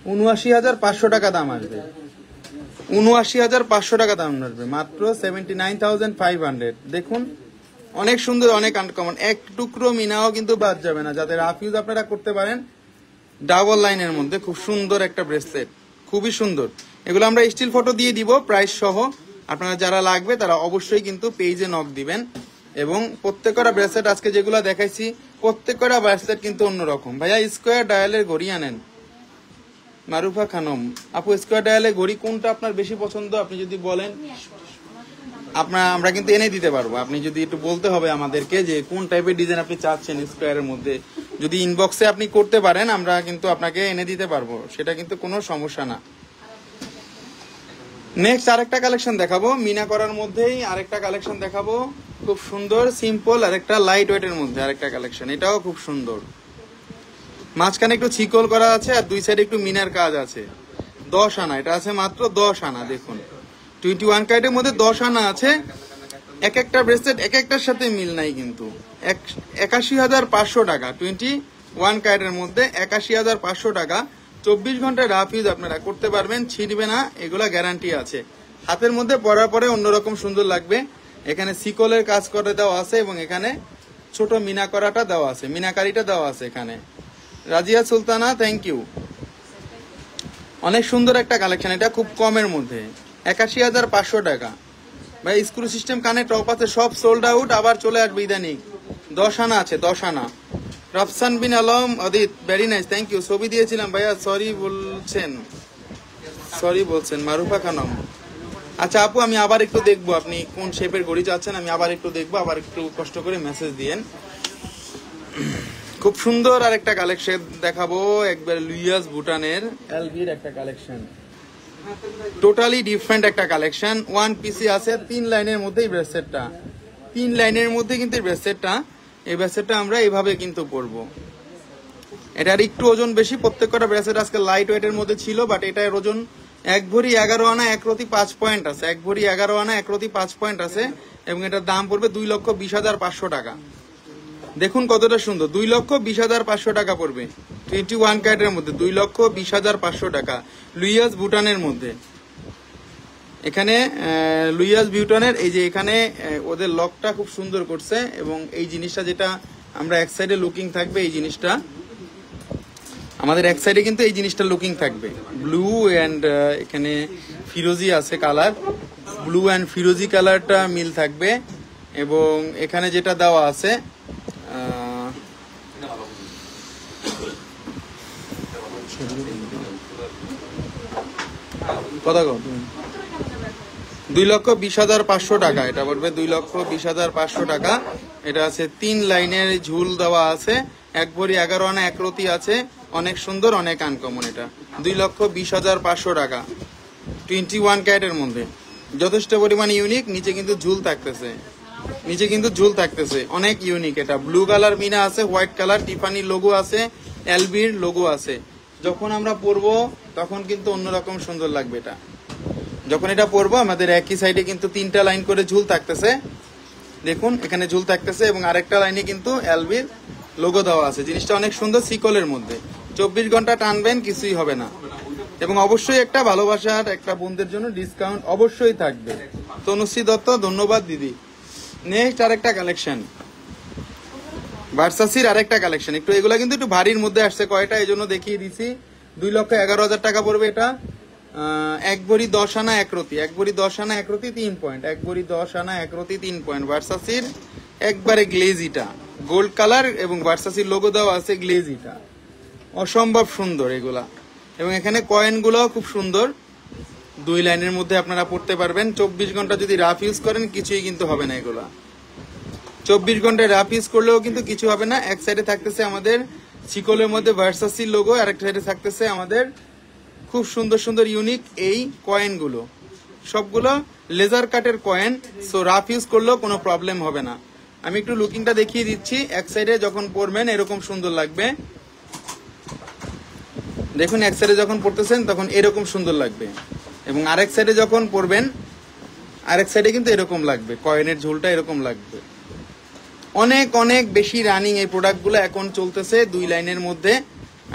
৭৯,৫০০ টাকা দাম আসবে, ৭৯,৫০০ টাকা দাম আসবে, মাত্র 79,500। দেখুন অনেক সুন্দর, অনেক আনকমন, এক টুকরো মিনাও কিন্তু বাদ যাবে না, যাতে রাফ ইউজ আপনারা করতে পারেন। ডাবল লাইনের মধ্যে খুব সুন্দর একটা ব্রেসলেট, খুবই সুন্দর। এগুলো আমরা স্টিল ফটো দিয়ে দিব প্রাইস সহ। আপনারা যারা লাগবে তারা অবশ্যই কিন্তু পেজে নক দিবেন। এবং প্রত্যেকটা ব্রেসলেট আজকে যেগুলো দেখাইছি, প্রত্যেকটা ব্রেসলেট কিন্তু অন্যরকম। ভাইয়া স্কোয়ার ডায়ালের ঘড়ি আনেন। মারুফা খানম আপু, স্কোয়ার ডায়ালের ঘড়ি কোনটা আপনার বেশি পছন্দ আপনি যদি বলেন, আমরা কিন্তু এনে দিতে পারবো। আপনি যদি একটু বলতে হবে আমাদেরকে যে কোন টাইপের ডিজাইন আপনি চাচ্ছেন স্কোয়ারের মধ্যে, যদি ইনবক্সে আপনি করতে পারেন আমরা কিন্তু আপনাকে এনে দিতে পারবো, সেটা কিন্তু কোনো সমস্যা না। নেক্সট আরেকটা কালেকশন দেখাবো, মিনা করার মধ্যেই আরেকটা কালেকশন দেখাবো, খুব সুন্দর সিম্পল আরেকটা লাইট ওয়েটের মধ্যে আরেকটা কালেকশন। এটাও খুব সুন্দর, মাঝখানে একটু ছিকল করা আছে আর 2 সাইডে একটু মিনার কাজ আছে। 10 আনা, এটা আছে মাত্র 10 আনা। দেখুন 21 ক্যারেটের মধ্যে 10 আনা আছে। এক একটা ব্রেসলেট এক একটার সাথে মিল নাই, কিন্তু 81,500 টাকা 21 ক্যারেটের মধ্যে 81,500 টাকা। 24 ঘন্টা রাফ ইউজ আপনারা করতে পারবেন, ছিঁড়বে না, এগুলা গ্যারান্টি আছে। হাতের মধ্যে পরার পরে অন্যরকম সুন্দর লাগবে। এখানে সিকলের কাজ করে দেওয়া আছে এবং এখানে ছোট মিনা করাটা দেওয়া আছে, মিনাকারিটা দেওয়া আছে এখানে। Razia Sultana, thank you. অনেক সুন্দর একটা কালেকশন, এটা খুব কমের মধ্যে 81,500 টাকা। ভাই স্ক্রু সিস্টেম কানে টপ আছে, সব সোল্ড আউট, আবার চলে আসবে ইদানিং। 10 আনা আছে, 10 আনা। রফসান বিন আলম অদিত, ভেরি নাইস, থ্যাংক ইউ। ছবি দিয়েছিলাম ভাইয়া, সরি বলছেন মারুফা খানম। আচ্ছা আপু, আমি আবার একটু দেখবো আপনি কোন শেপের ঘড়ি চাচ্ছেন, আমি আবার একটু দেখবো, আবার একটু কষ্ট করে মেসেজ দিয়েন। খুব সুন্দর আরেকটা কালেকশন দেখাবো, একবার লুইয়াস ভুটানের এলভির একটা কালেকশন, টোটালি ডিফারেন্ট একটা কালেকশন। 1 পিসি আছে, 3 লাইনের মধ্যে এই ব্রেসলেটটা, 3 লাইনের মধ্যে কিন্তু এই ব্রেসলেটটা আমরা এইভাবে কিন্তু পরবো। এটার একটু ওজন বেশি, প্রত্যেকটা ব্রেসলেট আজকে লাইট ওয়েটের মধ্যে ছিল, বাট এটার ওজন 1 ভরি 11 আনা 1 রতি 5 পয়েন্ট আছে, 1 ভরি 11 আনা 1 রতি 5 পয়েন্ট আছে। এবং এটার দাম পড়বে 2,20,500 টাকা। দেখুন কতটা সুন্দর, 2,20,500 টাকা পড়বে 21 ক্যারেটের মধ্যে, 2,20,500 টাকা লুইয়াস ভুটানের মধ্যে। এখানে লুইয়াস ভুটানের এই যে এখানে ওদের লকটা খুব সুন্দর করছে, এবং এই জিনিসটা যেটা আমরা এক সাইডে লুকিং থাকবে, এই জিনিসটা আমাদের এক সাইডে কিন্তু এই জিনিসটা লুকিং থাকবে, ব্লু অ্যান্ড এখানে ফিরোজি আছে কালার, ব্লু অ্যান্ড ফিরোজি কালারটা মিল থাকবে। এবং এখানে যেটা দেওয়া আছে কথা কও তুমি, 2,20,500 টাকা এটা পড়বে, 2,20,500 টাকা। এটা আছে 3 লাইনের ঝুল দেওয়া আছে, 1 ভরি 11 আনা 1 রতি আছে, অনেক সুন্দর, অনেক আনকমন। এটা 2,20,500 টাকা 21 ক্যারেটের মধ্যে, যথেষ্ট পরিমাণ ইউনিক। নিচে কিন্তু ঝুল থাকতেছে, অনেক ইউনিক। এটা ব্লু কালার মিনা আছে, হোয়াইট কালার টিফানি লোগো আছে, এলবির লোগো আছে। যখন আমরা পরবো তখন কিন্তু অন্যরকম সুন্দর লাগবে। এটা যখন এটা পরবো আমাদের একই সাইডে কিন্তু 3টা লাইন করে ঝুল থাকতেছে, দেখুন এখানে ঝুল থাকতেছে, এবং আরেকটা লাইনে কিন্তু এলবির লোগো দেওয়া আছে। জিনিসটা অনেক সুন্দর, সিকলের মধ্যে 24 ঘন্টা টানবেন কিছুই হবে না। এবং অবশ্যই একটা ভালোবাসার একটা বোনদের জন্য ডিসকাউন্ট অবশ্যই থাকবে। তনুশ্রী দত্ত, ধন্যবাদ দিদি। নেক্সট আরেকটা কালেকশন, ভার্সাসির আরেকটা কালেকশন। একটু এগুলা কিন্তু একটু ভারীর মধ্যে আসছে কয়টা, এই জন্য দেখিয়ে দিচ্ছি। 2,11,000 টাকা পড়বে এটা। 1 ভরি 10 আনা 1 রতি, 1 ভরি 10 আনা 1 রতি 3 পয়েন্ট, 1 ভরি 10 আনা 1 রতি 3 পয়েন্ট। ভার্সাসির একবারে গ্লেজিটা গোল্ড কালার এবং ভার্সাসির লোগো দেওয়া আছে গ্লেজিটা, অসম্ভব সুন্দর এগুলা। এবং এখানে কয়েন গুলাও খুব সুন্দর, 2 লাইনের মধ্যে আপনারা পড়তে পারবেন। 24 ঘন্টা যদি রাফ ইউজ করেন কিছুই কিন্তু হবে না এগুলা। 24 ঘন্টায় রাফ ইউজ করলেও কিন্তু কিছু হবে না। এক সাইডে থাকতেছে আমাদের শিকলের মধ্যে ভার্সাসির লোগো, আর এক সাইডে থাকতেছে আমাদের খুব সুন্দর সুন্দর ইউনিক এই কয়েনগুলো, সবগুলো লেজার কাটের কয়েন। সো রাফ ইউজ করলেও কোনো প্রবলেম হবে না। আমি একটু লুকিংটা দেখিয়ে দিচ্ছি। এক সাইডে যখন পরবেন এরকম সুন্দর লাগবে, দেখুন এক সাইডে যখন পড়তেছেন তখন এরকম সুন্দর লাগবে, এবং আরেক সাইডে যখন পরবেন আরেক সাইডে কিন্তু এরকম লাগবে, কয়েনের ঝোলটা এরকম লাগবে। অনেক অনেক বেশি রানিং এই প্রোডাক্টগুলো এখন চলতেছে 2 লাইনের মধ্যে।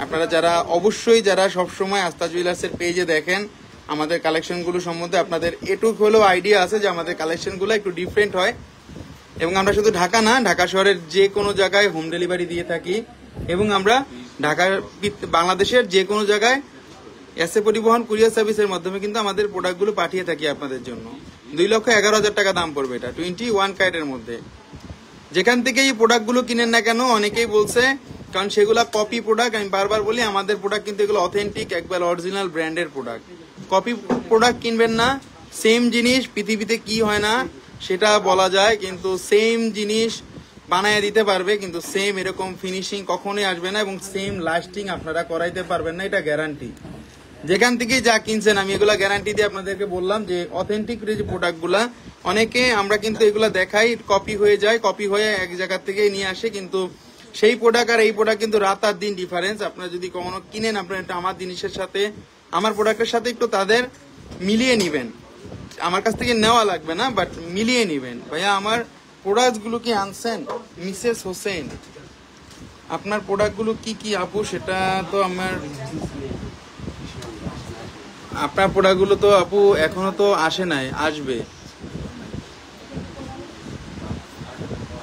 আপনারা যারা অবশ্যই যারা সবসময় আস্থা জুয়েলার্সের পেজে দেখেন আমাদের কালেকশনগুলো সম্বন্ধে আপনাদের এটুক হলেও আইডিয়া আছে যে আমাদের কালেকশনগুলো একটু ডিফারেন্ট হয়। এবং আমরা শুধু ঢাকা না, ঢাকা শহরের যে কোনো জায়গায় হোম ডেলিভারি দিয়ে থাকি, এবং আমরা ঢাকার বাংলাদেশের যে কোনো জায়গায় এসএ পরিবহন কুরিয়ার সার্ভিসের মাধ্যমে কিন্তু আমাদের প্রোডাক্টগুলো পাঠিয়ে থাকি আপনাদের জন্য। 2,11,000 টাকা দাম পড়বে এটা, 21 ক্যারেটের মধ্যে। যেখান থেকে এই প্রোডাক্টগুলো কিনেন না কেন, অনেকেই বলছে কারণ সেগুলা কপি প্রোডাক্ট। আমি বারবার বলি আমাদের প্রোডাক্ট কিন্তু এগুলো অথেন্টিক, একবার অরিজিনাল ব্র্যান্ডের প্রোডাক্ট। কপি প্রোডাক্ট কিনবেন না। সেম জিনিস পৃথিবীতে কি হয় না সেটা বলা যায়, কিন্তু সেম জিনিস বানায় দিতে পারবে, কিন্তু সেম এরকম ফিনিশিং কখনোই আসবে না, এবং সেম লাস্টিং আপনারা করাইতে পারবেন না, এটা গ্যারান্টি। যেখান থেকে যা কিনছেন আমি এগুলা গ্যারান্টি দিয়ে আপনাদেরকে বললাম যে অথেন্টিক যে প্রোডাক্টগুলা, অনেকে আমরা কিন্তু এগুলা দেখাই কপি হয়ে যায়, কপি হয়ে এক জায়গা থেকে নিয়ে আসে, কিন্তু সেই প্রোডাক্ট আর এই প্রোডাক্ট কিন্তু রাত আর দিন ডিফারেন্স। আপনারা যদি কখনো কিনেন আপনারা এটা আমার জিনিসের সাথে আমার প্রোডাক্টের সাথে একটু তাদের মিলিয়ে নিবেন। আমার কাছ থেকে নেওয়া লাগবে না, বাট মিলিয়ে নিবেন। ভাইয়া আমার প্রোডাক্টগুলো কি আনছেন? মিসেস হোসেন, আপনার প্রোডাক্টগুলো কি কি আপু? সেটা তো আমার, আপনার প্রোডাক্টগুলো তো আপু এখনো তো আসে নাই, আসবে।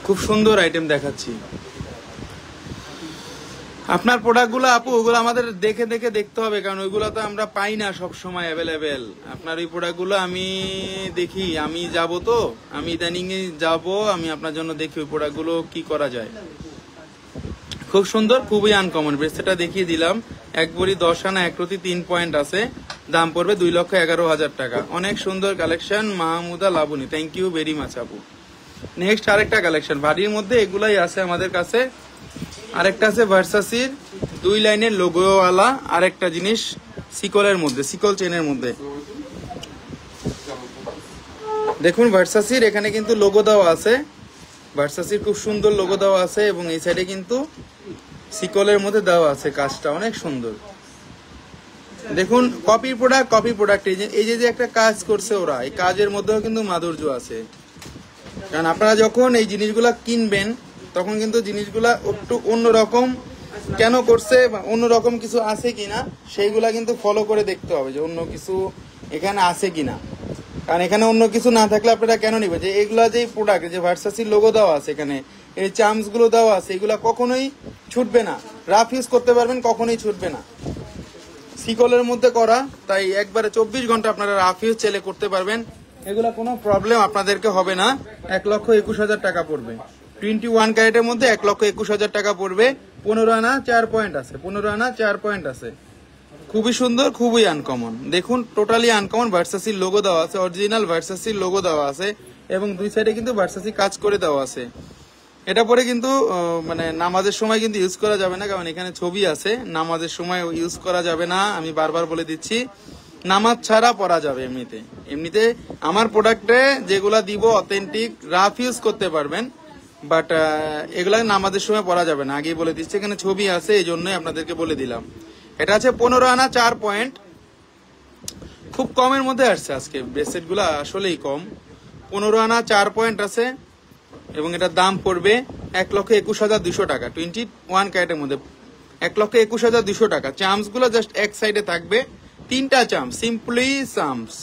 খুব সুন্দর আইটেম দেখাচ্ছি। আপনার প্রোডাক্টগুলো আপু ওগুলো আমাদের দেখে দেখে দেখতে হবে, কারণ ওইগুলো তো আমরা পাই না সব সময় অ্যাভেলেবেল। আপনার ওই প্রোডাক্টগুলো আমি দেখি, আমি যাব তো, আমি ইদানিং যাব, আমি আপনার জন্য দেখি ওই প্রোডাক্টগুলো কি করা যায়। খুব সুন্দর, খুবই আনকমন। ব্রেসলেটটা দেখিয়ে দিলাম, 1 ভরি 10 আনা 1 রতি 3 পয়েন্ট আছে, দাম পড়বে 2,11,000 টাকা। অনেক সুন্দর collection Mahmuda Laboni, thank you very much আপু। নেক্সট আরেকটা কালেকশন ভারীর মধ্যে, এগুলাই আছে আমাদের কাছে। আরেকটা আছে ভার্সাসির 2 লাইনের লোগোওয়ালা আরেকটা জিনিস, সিকলের মধ্যে, সিকল চেনের মধ্যে। দেখুন ভার্সাসির এখানে কিন্তু লোগো দেওয়া আছে, ভার্সাসির খুব সুন্দর লোগো দেওয়া আছে, এবং এই সাইডে কিন্তু সিকলের মধ্যে দেওয়া আছে, কাজটা অনেক সুন্দর। দেখুন কপি প্রোডাক্ট, কপি প্রোডাক্ট, এই যে একটা কাজ করছে ওরা, এই কাজের মধ্যেও কিন্তু মাধুর্য আছে। কারণ আপনারা যখন এই জিনিসগুলা কিনবেন তখন কিন্তু জিনিসগুলা একটু অন্যরকম কেন করছে বা অন্যরকম কিছু আছে কিনা সেইগুলা কিন্তু ফলো করে দেখতে হবে যে অন্য কিছু এখানে আছে কিনা। কারণ এখানে অন্য কিছু না থাকলে আপনারা কেন নিবেন? যে এগুলা যে প্রোডাক্ট, যে ভার্সাসির লোগো দেওয়া আছে এখানে, এই চার্মস গুলো দেওয়া আছে, এগুলা কখনোই ছুটবে না, রাফ ইউজ করতে পারবেন, কখনোই ছুটবে না। সিকলের মধ্যে করা, তাই একবারে 24 ঘন্টা আপনারা রাফ ইউজ চেলে করতে পারবেন, এগুলা কোনো প্রবলেম আপনাদেরকে হবে না। 1,21,000 টাকা পড়বে 21 ক্যারেটের মধ্যে, 1,21,000 টাকা পড়বে। 15 আনা 4 পয়েন্ট আছে, 15 আনা 4 পয়েন্ট আছে। খুবই সুন্দর, খুবই আনকমন। দেখুন টোটালি আনকমন, ভার্সাসির লোগো দেওয়া আছে, অরিজিনাল ভার্সাসির লোগো দেওয়া আছে, এবং 2 সাইডে কিন্তু ভার্সাসি কাজ করে দেওয়া আছে। এটা পরে কিন্তু মানে নামাজের সময় কিন্তু ইউজ করা যাবে না, কারণ এখানে ছবি আছে, নামাজের সময় ইউজ করা যাবে না, আমি বারবার বলে দিচ্ছি। নামাজ ছাড়া পরা যাবে এমনিতে। এমনিতে আমার প্রোডাক্টে যেগুলা দিব অথেন্টিক, রাফ ইউজ করতে পারবেন, বাট এগুলা নামাজের সময় পরা যাবে না, আগেই বলে দিচ্ছি। এখানে ছবি আছে, এই জন্যই আপনাদেরকে বলে দিলাম। এটা আছে 15 আনা 4 পয়েন্ট, খুব কমের মধ্যে আসছে আজকে ব্রেসলেট গুলো, আসলেই কম। 15 আনা 4 পয়েন্ট আছে এবং এটার দাম পড়বে 1,21,200 টাকা। 21 ক্যারেটের মধ্যে 1,21,200 টাকা। চার্মস গুলো জাস্ট এক সাইডে থাকবে, 3টা চার্মস, সিম্পলি চার্মস,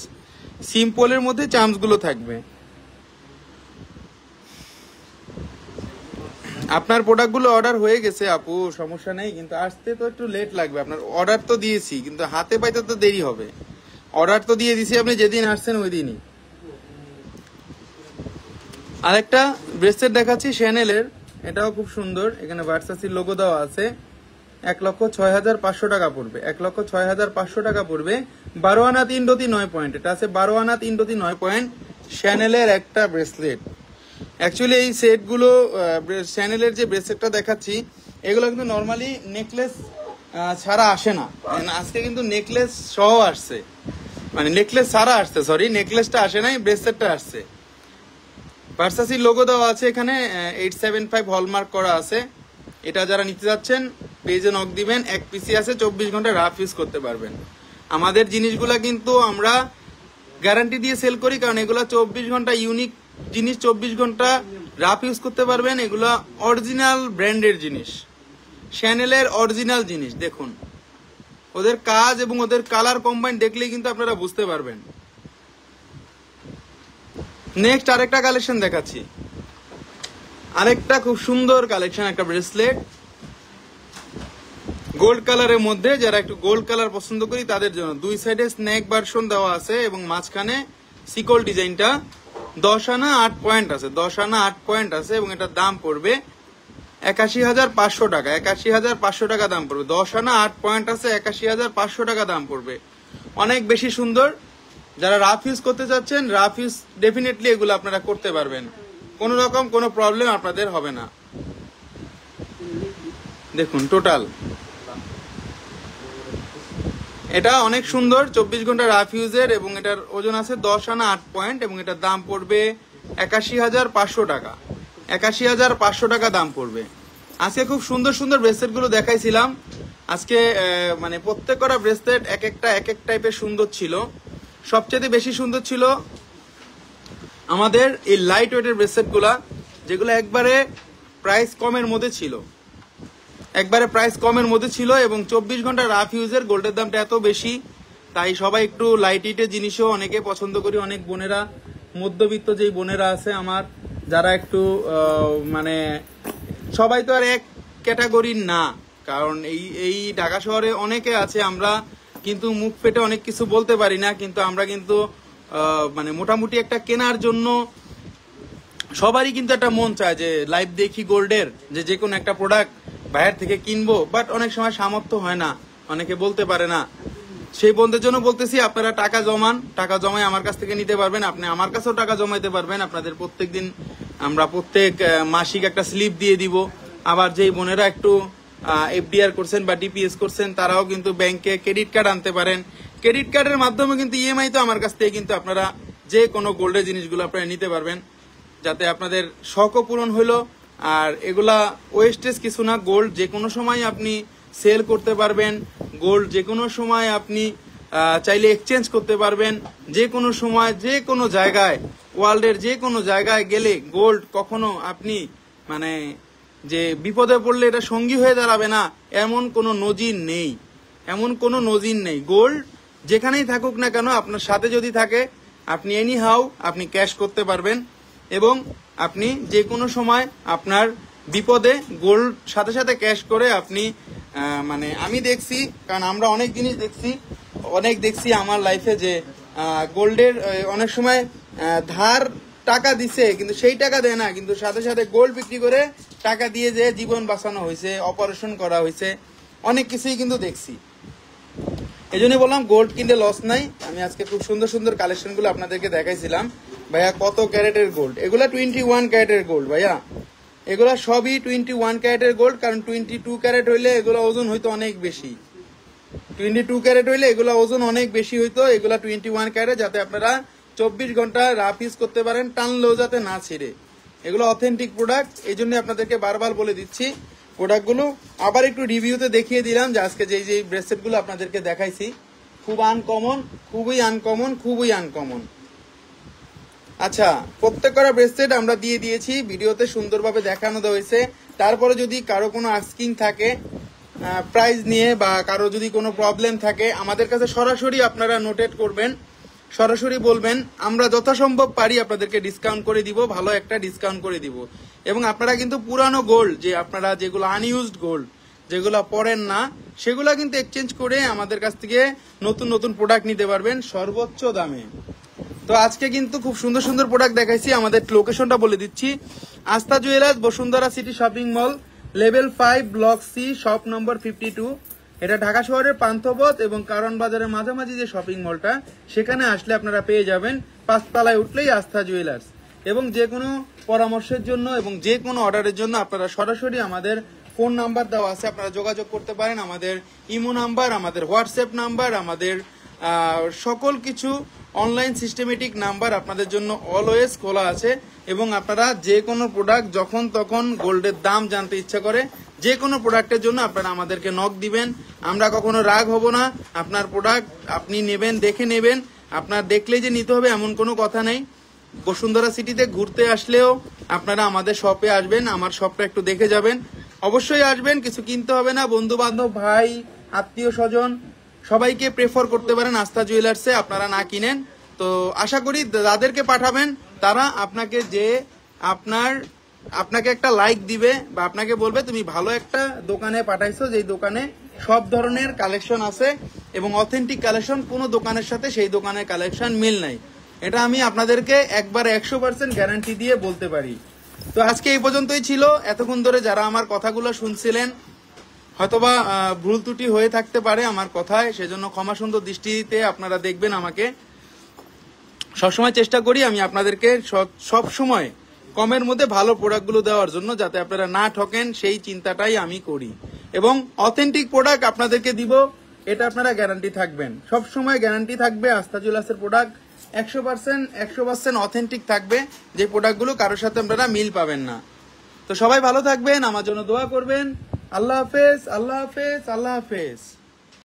সিম্পলের মধ্যে চার্মস গুলো থাকবে। আপনার প্রোডাক্টগুলো অর্ডার হয়ে গেছে আপু, সমস্যা নেই, কিন্তু আসতে তো একটু লেট লাগবে। আপনার অর্ডার তো দিয়েছি, কিন্তু হাতে পাইতে তো দেরি হবে। অর্ডার তো দিয়ে দিছি, আপনি যেদিন আসছেন ওই দিনই। আরেকটা ব্রেসলেট দেখাচ্ছি শ্যানেলের, এটাও খুব সুন্দর। এখানে ভার্সাসির লোগো দেওয়া আছে। 1,06,500 টাকা পড়বে, 1,06,500 টাকা পড়বে। 12 আনা 3 রতি 9 পয়েন্ট, এটা আছে 12 আনা 3 রতি 9 পয়েন্ট শ্যানেলের একটা ব্রেসলেট। অ্যাকচুয়ালি এই সেটগুলো শ্যানেলের যে ব্রেসলেটটা দেখাচ্ছি, এগুলো কিন্তু নর্মালি নেকলেস ছাড়া আসে না। আজকে কিন্তু নেকলেস সহ আসছে, মানে নেকলেস ছাড়া আসছে, সরি, নেকলেসটা আসে নাই, ব্রেসলেটটা আসছে। ভার্সাসির লোগো দেওয়া আছে এখানে, 875 হলমার্ক করা আছে। এটা যারা নিতে যাচ্ছেন পেজে নক দিবেন, 1 পিসি আছে, 24 ঘন্টা রাফ ইউজ করতে পারবেন। আমাদের জিনিসগুলা কিন্তু আমরা গ্যারান্টি দিয়ে সেল করি, কারণ এগুলা 24 ঘন্টা ইউনিক জিনিস, 24 ঘন্টা রাফ ইউজ করতে পারবেন। এগুলা অরিজিনাল ব্র্যান্ডের জিনিস, শ্যানেলের অরিজিনাল জিনিস। দেখুন ওদের কাজ এবং ওদের কালার কম্বাইন দেখলেই কিন্তু আপনারা বুঝতে পারবেন। নেক্সট আরেকটা কালেকশন দেখাচ্ছি, আরেকটা খুব সুন্দর কালেকশন, একটা ব্রেসলেট গোল্ড কালারের মধ্যে। যারা একটু গোল্ড কালার পছন্দ করি তাদের জন্য 2 সাইডে স্নেক ভার্সন দেওয়া আছে এবং মাঝখানে সিকল ডিজাইনটা। 10 আনা 8 পয়েন্ট আছে, 10 আনা 8 পয়েন্ট আছে এবং এটার দাম পড়বে 81,500 টাকা, 81,500 টাকা দাম পড়বে। 10 আনা 8 পয়েন্ট আছে, 81,500 টাকা দাম পড়বে। অনেক বেশি সুন্দর। যারা রাফ ইউজ করতে চাচ্ছেন, রাফ ইউজ ডেফিনেটলি এগুলো আপনারা করতে পারবেন, কোনো রকম কোনো প্রবলেম আপনাদের হবে না। দেখুন টোটাল এটা অনেক সুন্দর, 24 ঘন্টা রাফ ইউজের এবং এটার ওজন আছে 10 আনা 8 পয়েন্ট এবং এটার দাম পড়বে 81,500 টাকা, 81,500 টাকা দাম পড়বে। আজকে খুব সুন্দর সুন্দর ব্রেসলেট গুলো দেখাইছিলাম। আজকে মানে প্রত্যেকটা ব্রেসলেট এক এক টাইপের সুন্দর ছিল। সবচেয়ে বেশি সুন্দর ছিল আমাদের এই লাইট ওয়েটের ব্রেসলেট গুলা, যেগুলো একবারে প্রাইস কমের মধ্যে ছিল, একবারে প্রাইস কমের মধ্যে ছিল এবং 24 ঘন্টা রাফ ইউজের। গোল্ডের দামটা এত বেশি, তাই সবাই একটু লাইট ওয়েটের জিনিসও অনেকে পছন্দ করি। অনেক বোনেরা, মধ্যবিত্ত যেই বোনেরা আছে আমার, যারা একটু মানে সবাই তো আর এক ক্যাটাগরির না, কারণ এই ঢাকা শহরে অনেকে আছে, আমরা কিন্তু মুখ ফেটে অনেক কিছু বলতে পারি না, কিন্তু আমরা কিন্তু মানে মোটামুটি একটা কেনার জন্য সবারই কিন্তু একটা মন চায় যে লাইভ দেখি গোল্ডের, যে কোনো একটা প্রোডাক্ট বাইরে থেকে কিনবো, বাট অনেক সময় সামর্থ্য হয় না, অনেকে বলতে পারে না। সেই বন্ধুদের জন্য বলতেছি, আপনারা টাকা জমান, টাকা জমায় আমার কাছ থেকে নিতে পারবেন। আপনি আমার কাছেও টাকা জমাইতে পারবেন। আপনাদের প্রত্যেকদিন আমরা প্রত্যেক মাসিক একটা স্লিপ দিয়ে দিব। আবার যেই বোনেরা একটু এফডিআর করছেন বা ডিপিএস করছেন, তারাও কিন্তু ব্যাংকে ক্রেডিট কার্ড আনতে পারেন। ক্রেডিট কার্ডের মাধ্যমে কিন্তু ইএমআই তো আমার কাছ থেকে কিন্তু আপনারা যে কোনো গোল্ডের জিনিসগুলো আপনারা নিতে পারবেন, যাতে আপনাদের শখও পূরণ হইলো। আর এগুলা ওয়েস্টেজ কিছু না, গোল্ড যে কোনো সময় আপনি সেল করতে পারবেন, গোল্ড যে কোনো সময় আপনি চাইলে এক্সচেঞ্জ করতে পারবেন, যে কোনো সময় যে কোনো জায়গায়, ওয়ার্ল্ডের যে কোনো জায়গায় গেলে গোল্ড কখনো আপনি মানে যে বিপদে পড়লে এটা সঙ্গী হয়ে দাঁড়াবে না, এমন কোনো নজির নেই, এমন কোনো নজির নেই। গোল্ড যেখানেই থাকুক না কেন, আপনার সাথে যদি থাকে, আপনি এনি হাউ আপনি ক্যাশ করতে পারবেন এবং আপনি যে কোনো সময় আপনার বিপদে গোল্ড সাথে সাথে ক্যাশ করে আপনি মানে আমি দেখছি, কারণ আমরা অনেক জিনিস দেখছি আমার লাইফে, যে গোল্ডের অনেক সময় ধার টাকা দিছে কিন্তু সেই টাকা দেয় না, কিন্তু সাথে সাথে গোল্ড বিক্রি করে টাকা দিয়ে যে জীবন বাঁচানো হয়েছে, অপারেশন করা হয়েছে, অনেক কিছুই কিন্তু দেখছি। এই জন্য বললাম গোল্ড কিনতে লস নাই। আমি আজকে খুব সুন্দর সুন্দর কালেকশনগুলো আপনাদেরকে দেখাইছিলাম। ভাইয়া কত ক্যারেটের গোল্ড? এগুলা 21 ক্যারেটের গোল্ড ভাইয়া, এগুলা সবই 21 ক্যারেটের গোল্ড। কারণ 22 ক্যারেট হইলে এগুলো ওজন হইতো অনেক বেশি, 22 ক্যারেট হইলে এগুলো ওজন অনেক বেশি হইতো। এগুলা 21 ক্যারেট, যাতে আপনারা 24 ঘন্টা রাফ ইউজ করতে পারেন, টানলেও যাতে না ছিঁড়ে। এগুলো অথেন্টিক প্রোডাক্ট, এই জন্য আপনাদেরকে বারবার বলে দিচ্ছি প্রোডাক্টগুলো। আবার একটু রিভিউতে দেখিয়ে দিলাম যে আজকে যেই ব্রেসলেটগুলো আপনাদেরকে দেখাইছি, খুব আনকমন, খুবই আনকমন, খুবই আনকমন। আচ্ছা, প্রত্যেকটা ব্রেসলেট আমরা দিয়ে দিয়েছি, ভিডিওতে সুন্দরভাবে দেখানো হয়েছে। তারপরে যদি কারো কোনো আস্কিং থাকে প্রাইস নিয়ে বা কারো যদি কোনো প্রবলেম থাকে, আমাদের কাছে সরাসরি আপনারা নোটেট করবেন, সরাসরি বলবেন, আমরা যথাসম্ভব পারি আপনাদেরকে ডিসকাউন্ট করে দিব, ভালো একটা ডিসকাউন্ট করে দিব। এবং আপনারা কিন্তু পুরানো গোল্ড, যে আপনারা যেগুলো আনইউজড গোল্ড, যেগুলো পরেন না, সেগুলো কিন্তু এক্সচেঞ্জ করে আমাদের কাছ থেকে নতুন নতুন প্রোডাক্ট নিতে পারবেন সর্বোচ্চ দামে। তো আজকে কিন্তু খুব সুন্দর সুন্দর প্রোডাক্ট দেখাইছি। আমাদের লোকেশনটা বলে দিচ্ছি, Astha jewellers, Bashundhara city shopping mall, level 5, block C, shop number 52। এটা ঢাকা শহরের পান্থপথ এবং কারণ বাজারের মাঝামাঝি যে শপিং মলটা, সেখানে আসলে আপনারা পেয়ে যাবেন। 5 তলায় উঠলেই আস্থা জুয়েলার্স। এবং যে কোনো পরামর্শের জন্য এবং যে কোনো অর্ডারের জন্য আপনারা সরাসরি আমাদের ফোন নাম্বার দেওয়া আছে, আপনারা যোগাযোগ করতে পারেন। আমাদের ইমো নাম্বার, আমাদের হোয়াটসঅ্যাপ নাম্বার, আমাদের সকল কিছু অনলাইন সিস্টেমেটিক নাম্বার আপনাদের জন্য অলওয়েজ খোলা আছে। এবং আপনারা যে কোনো প্রোডাক্ট যখন তখন গোল্ডের দাম জানতে ইচ্ছা করে, যে কোনো প্রোডাক্টের জন্য আপনারা আমাদেরকে নক দিবেন। আমরা কখনো রাগ হব না। আপনার প্রোডাক্ট আপনি নেবেন, দেখে নেবেন। আপনার দেখলেই যে নিতে হবে এমন কোনো কথা নেই। বসুন্ধরা সিটিতে ঘুরতে আসলেও আপনারা আমাদের শপে আসবেন, আমার শপটা একটু দেখে যাবেন। অবশ্যই আসবেন, কিছু কিনতে হবে না। বন্ধু বান্ধব, ভাই, আত্মীয় স্বজন সবাইকে প্রেফার করতে পারেন আস্থা জুয়েলার্সে, আপনারা না কিনেন। তো আশা করি যাদেরকে পাঠাবেন তারা আপনাকে আপনাকে একটা লাইক দিবে বা আপনাকে বলবে তুমি ভালো একটা দোকানে পাঠাইছো, যেই দোকানে সব ধরনের কালেকশন আছে এবং অথেন্টিক কালেকশন, কোনো দোকানের সাথে সেই দোকানের কালেকশন মিল নাই। এটা আমি আপনাদেরকে একবার 100% গ্যারান্টি দিয়ে বলতে পারি। তো আজকে এই পর্যন্তই ছিল। এতক্ষণ ধরে যারা আমার কথাগুলো শুনছিলেন, হয়তোবা ভুল ত্রুটি হয়ে থাকতে পারে আমার কথায়, সেজন্য ক্ষমা সুন্দর দৃষ্টিতে আপনারা দেখবেন আমাকে। সবসময় চেষ্টা করি আমি আপনাদেরকে সব সময় কমের মধ্যে ভালো প্রোডাক্টগুলো দেওয়ার জন্য, যাতে আপনারা না ঠকেন, সেই চিন্তাটাই আমি করি। এবং অথেন্টিক প্রোডাক্ট আপনাদেরকে দিব, এটা আপনারা গ্যারান্টি থাকবেন। সব সময় গ্যারান্টি থাকবে আস্থা জুয়েলার্সের প্রোডাক্ট 100% অথেন্টিক থাকবে, যে প্রোডাক্টগুলো কারোর সাথে আপনারা মিল পাবেন না। তো সবাই ভালো থাকবেন, আমার জন্য দোয়া করবেন। আল্লাহ হাফেজ, আল্লাহ হাফেজ, আল্লাহ হাফেজ।